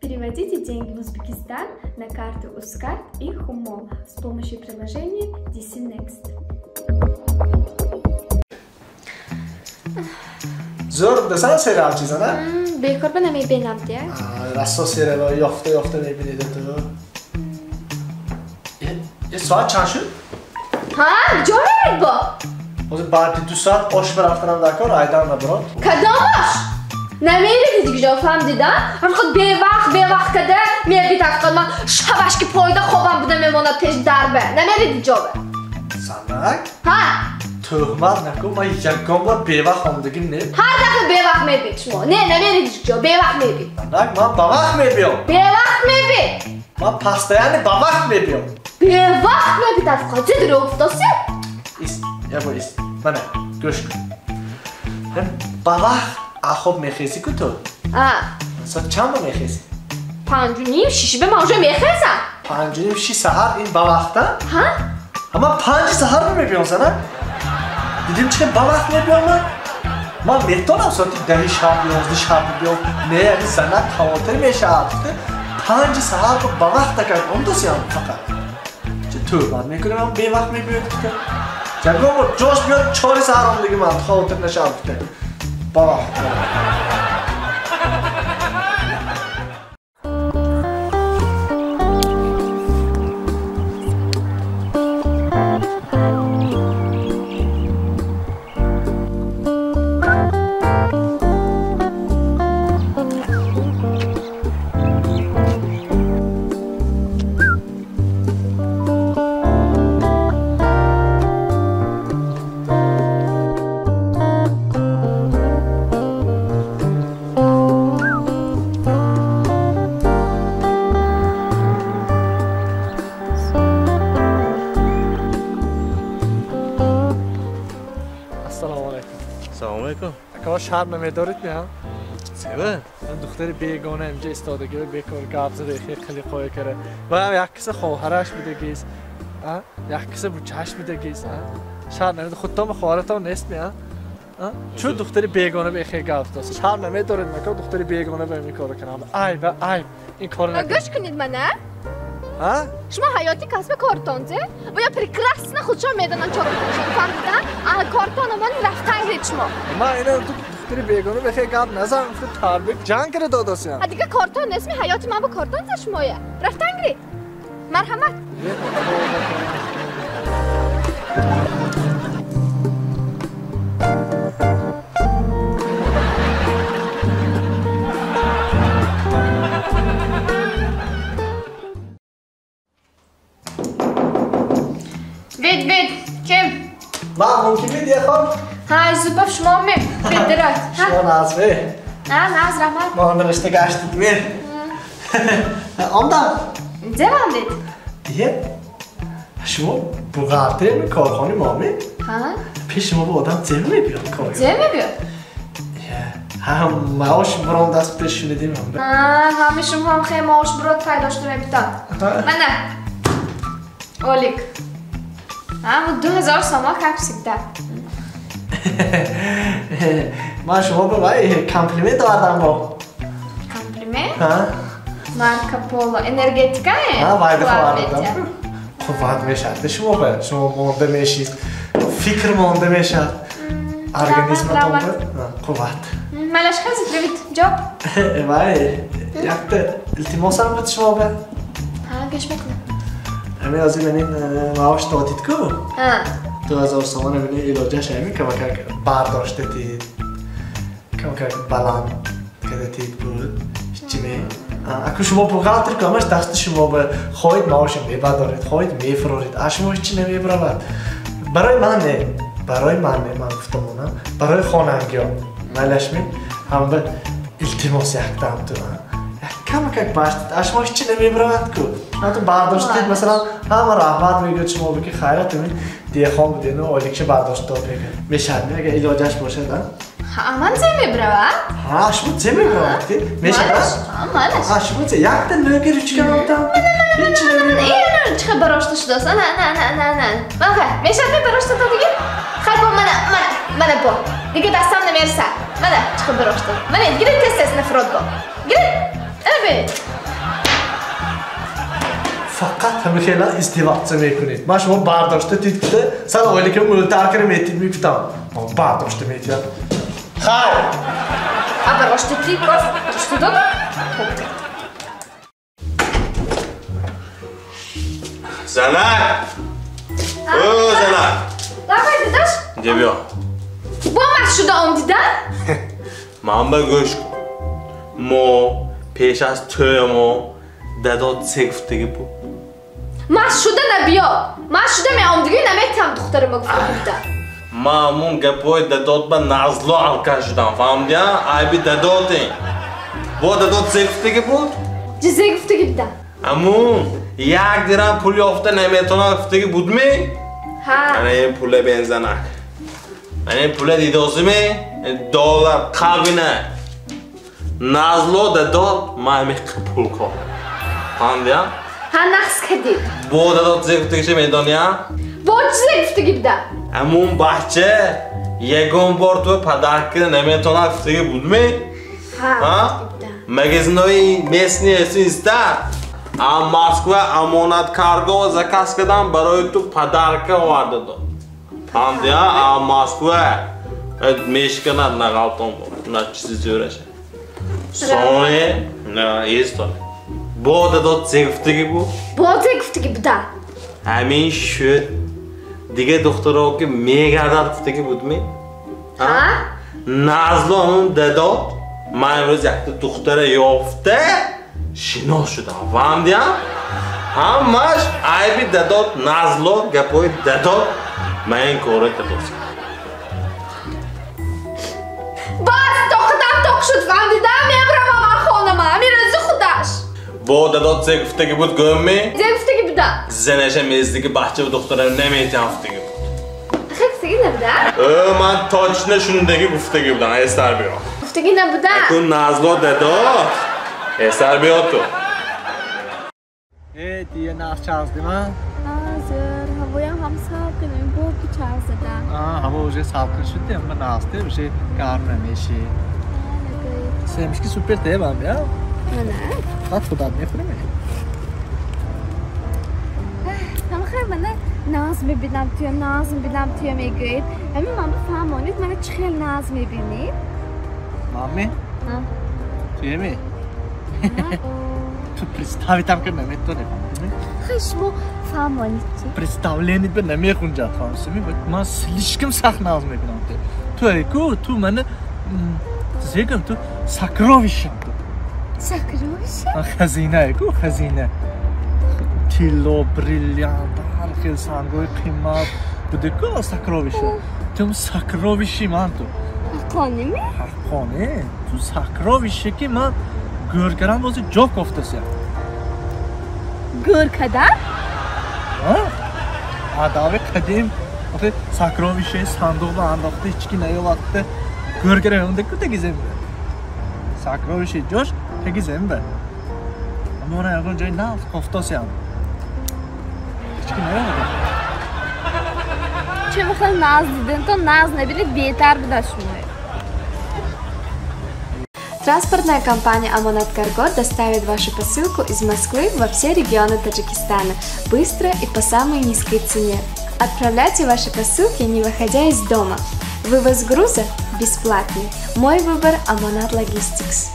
Переводите деньги в Узбекистан на карту Ускарт и Хумо с помощью приложения DC Next. Zor desen serial çizen ha? Bekor ben mi benim diye? Rasso serial yofta ne bileydi tu. Saat çarşı? Ha, cömert bu. O zaman bari 2 saat boş bir haftadan dakika aydan da bro. Kadamış. Nemeli dedik jofam dedi. Artık bevaq kada men bitak qalma şabaşki poyda xoban bu da men ona tej darbe. Nemeli dedik jobe. Sanak? Ha. Tuhmat nako ma yakamba bevaq xondagi ne? Har dafa bevaq medik şmo. Nemeli dedik jobe bevaq medik. Sanak ma bavaq mebiyo. Bevaq medik. Ma pastayani bavaq mebiyo. Bevaq medik afqa cedro uftası. Ya bu is. Bana göşk. Hem bavaq axob mexezi ku to? Ha. Saat çamba mexezi? 5:30 6 به موجه میخزم 5:30 6 saat in bavaqda? Ha? Ama 5 saat mı yapıyorsun sana? Dedim ki bavaq mı yapıyorsun? Ma metonam saati 10 şab 11 şab yok. Ne yani sana khawatir meşaftı. 5 saat bu bavaq da kan onu da sen fakat. Tu var ne kadar bevaq mı yapıyorsun? Jago Josh bir 4 saat ondaki man khawatir meşaftı. Bavaq. شرم دارید نه؟ سبب؟ دختری بیگانه اینجا ایستادگی بیکار گپ زده خیلی خواه کرده و یک کس خواهرش بودگیست یک کس بچهش بودگیست شرم نمید خودتان و خواهرتان نیست می چون دختری بیگانه به خیلی گپ داشت شرم نمید دارید نکن دختری بیگانه به این کارو کنم ای این کارو نکنید گوش کنید منه شما حیاتی کسب کارتونزه و یا پریکراسنا خودشان میدانن چاپ کنشون فهمیدن کارتون من رفتن هیچ ما ما اینا دختری بیگانه به خیلی گپ نزن گفت تربیت جنگ کرده داداسیم دیگه کارتون اسمی حیاتی من با کارتون شمایه رفتن گری مرحمت بید kim? من ممکن بید یه خواب؟ های زوبف شما می بید درات شما نازوه نه ناز رحمت ما نرشته گشتید میر آمدم زمان بید دیگه شما بغرده می کارخانه مامی؟ پیش شما با آدم زمه می بیاد کاری زمه بیاد؟ هم معاش برام دست پیش شنیدیم همه شما هم خیلی معاش برات پیداشته می بیتن من نه اولیک همون 2000 سامان کپسیده من شما به باید کمپلیمنت آوردم با کمپلیمنت؟ مارکا پولو انرژتیکا باید آوردم خب باید میشد شما باید شما مونده میشید فکر مونده میشد ارگانیسمتون خب باید مالش خزید روید جاب باید یک التماس هم بود شما باید گش بکنم همین از این معاش دادید که 2000 سامان همین ایلاجش همین کمک برداشته تید کمک بلند کرده تید بود هیچی می اگه شما بغلتر کامش دست شما به خواهید معاش میبدارید خواهید میفرارید از شما هیچی نمیبرود برای من نه من گفتم اونم برای خاننگی ها ملش می هم به التماس یک دم تو کمک باشید از شما هیچی نمیبرود که تو برداشتید مثلا همه رحمت میگه شما بگی خیرت همین دیخان بودین و آلیکش برداشت داد بگه میشد اگه ایلاجش باشه نه؟ من زی میبرود؟ شما زی میبرود که؟ میشد؟ مالش شما زی یک تا نگه روچ کنم تا؟ هیچی نمیبرود این رو چه براشته شده است؟ نه من خیلی میشد براشته تا دیگه؟ خیلی با من با دیگه دستم نمیرسد من چه براشته من دیگه تست نفراد با گرید Evet. Faqat hamishalar istivatsa mekunit. Mana shu bardoshda tutdi. Sen o'ylagan multarkini metib kutam. Bardoshda metyap. Hay. А барdoshda tikos. Что тут? Zanak. Zanak. Давай, Дидаш. Где бьё? Bo'lmas shuda omdida. Mamba go'sht. Mo, peshas to'ymo, dadot sekftiga bu. Mas shuda nabiyo. Mas shuda men omdiga namaytam doktorimga gufta. Mamum gapoy dadot ba nazlo alkashdan, famdya? Aybi dadoting. Bu dadot sekftiga bu? Jize gufta gibda. Amun, yak diram pul yofta nametona guftiga budmi? Ha. Ana pula benzanak. Ana pula didozimi? Dollar qabina. Nazlo dadot maymi pul ko. Famdya? Ha naqs kadib. Bu dadot sekftiga medonya? Bu jize gufta gibda. Amun bahçe yegon bor tu padarkı nemetona guftiga budmi? Ha. Magazinoy mesniyesi ister. A Moskva amonat kargo zakaskadan baroy tu padarka vardı do. Hamdi ya a Moskva. Meşkanat nagalton bu. Na çiziyorlar. Sonra ne isto. Bu da dot zevftigi bu. Bu jize gufta gibda. Amin şu dige doktora ki mega guftiga budmi? Ha? Nazlo onun dedot. Mayroz yakti doktora yofte. Shino shuda. Famdya? Hammash aybi dadot nazlo gapoy dadot men kore dadot. Bas to'xtab to'qshut famdida men biraman xonama. Men o'zi xudash. Bu dadot zegftagi bud gömmi? Zegftagi bida. Zeneshe mezdagi bahçe doktora neme etyaftagi. Xeftagi nabda? Man tochna shundagi guftagi budan estar biyo. Guftagi nabda? Kun nazlo dadot. Estar biyo tu. Diye nas çaldım ha? Hazır. Havaya ham salkın. Bu ki çalsada. Hava уже salkın şutu ama nasıl уже karnameşi. Sevmiş süper devam ya. Ana. Bak buradan ne fırmı? Tamam bana Nazmi bilen tüyo megayip. Ama ben bu fahamonit bana çıkıyor Nazmi bilni. Mami? Ha. Tüye mi? Представить там как намет то не помню. Хаш bu fahamonitçi. Представление бы на меня хунжат фамсами, вот мы слишком сахназ мы бинам ты. Ту мене зегам ту сокровища. Сокровище? Хазина эку хазина. Тило, бриллиант, архил сангой қимат. Буде ку сокровища. Тум сокровищи ман ту. Haqqoni mi? Haqqoni. Tu сокровище ки ман ko'rgaram o'zi jo'q koftasi. Go'rkada? Ha? Adavi qadim, o'sha sakroviще sanduqda andoqda ichkina yo'latdi. Ko'rgaram unda kutegizem. Sakroviще jo'sh tegizem ba. Ammo ona yo'g'on joy nav koftasi ham. Ichkina yo'q. Чем хал наз диден, то наз не били бетар бдашмой. Транспортная компания «Амонат Карго» доставит вашу посылку из Москвы во все регионы Таджикистана быстро и по самой низкой цене. Отправляйте ваши посылки, не выходя из дома. Вывоз груза бесплатный. Мой выбор – Амонат Логистикс.